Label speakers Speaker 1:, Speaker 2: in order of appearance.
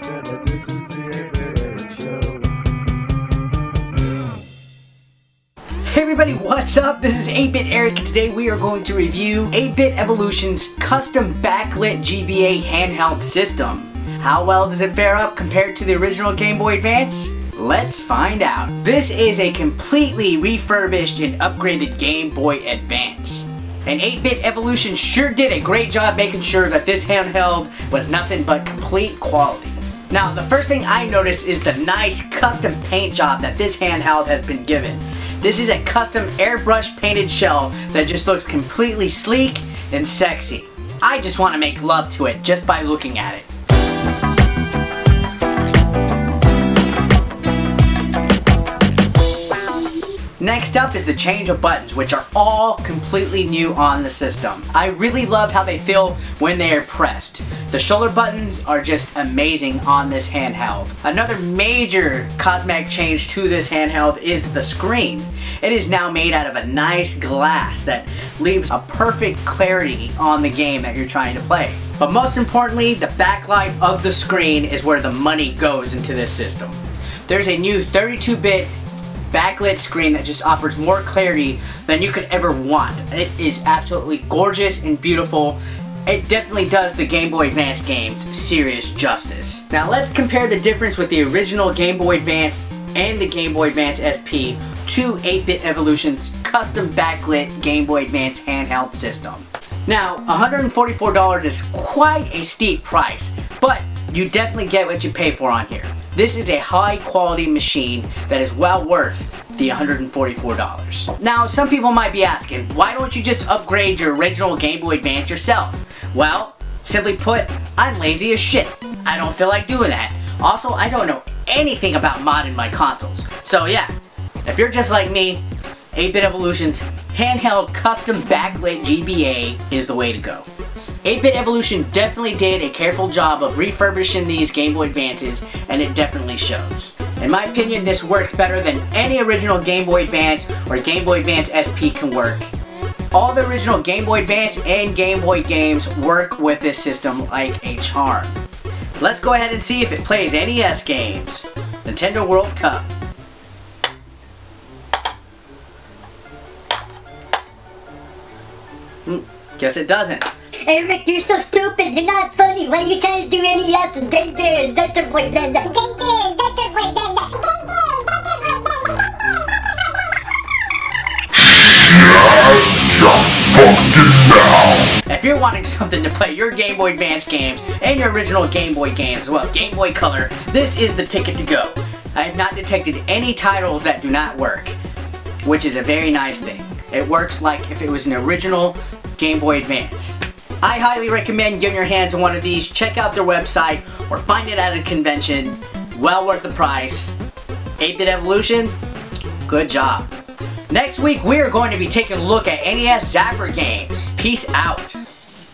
Speaker 1: Hey everybody, what's up? This is 8-Bit Eric, and today we are going to review 8-Bit Evolution's custom Backlit GBA handheld system. How well does it fare up compared to the original Game Boy Advance? Let's find out. This is a completely refurbished and upgraded Game Boy Advance. And 8-Bit Evolution sure did a great job making sure that this handheld was nothing but complete quality. Now, the first thing I noticed is the nice custom paint job that this handheld has been given. This is a custom airbrush painted shell that just looks completely sleek and sexy. I just want to make love to it just by looking at it. Next up is the change of buttons, which are all completely new on the system. I really love how they feel when they are pressed. The shoulder buttons are just amazing on this handheld. Another major cosmetic change to this handheld is the screen. It is now made out of a nice glass that leaves a perfect clarity on the game that you're trying to play. But most importantly, the backlight of the screen is where the money goes into this system. There's a new 32-bit backlit screen that just offers more clarity than you could ever want. It is absolutely gorgeous and beautiful. It definitely does the Game Boy Advance games serious justice. Now let's compare the difference with the original Game Boy Advance and the Game Boy Advance SP to 8-Bit Evolution's custom backlit Game Boy Advance handheld system. Now, $144 is quite a steep price, but you definitely get what you pay for on here. This is a high quality machine that is well worth the $144. Now, some people might be asking, why don't you just upgrade your original Game Boy Advance yourself? Well, simply put, I'm lazy as shit. I don't feel like doing that. Also, I don't know anything about modding my consoles. So yeah, if you're just like me, 8-Bit Evolution's handheld custom backlit GBA is the way to go. 8-Bit Evolution definitely did a careful job of refurbishing these Game Boy Advances, and it definitely shows. In my opinion, this works better than any original Game Boy Advance or Game Boy Advance SP can work. All the original Game Boy Advance and Game Boy games work with this system like a charm. Let's go ahead and see if it plays NES games. Nintendo World Cup. Guess it doesn't.
Speaker 2: Eric, you're so stupid. You're not funny. Why are you trying to do NES?
Speaker 1: If you're wanting something to play your Game Boy Advance games and your original Game Boy games as well, Game Boy Color, this is the ticket to go. I have not detected any titles that do not work, which is a very nice thing. It works like if it was an original Game Boy Advance. I highly recommend getting your hands on one of these. Check out their website or find it at a convention. Well worth the price. 8-Bit Evolution, good job. Next week we are going to be taking a look at NES Zapper games. Peace out.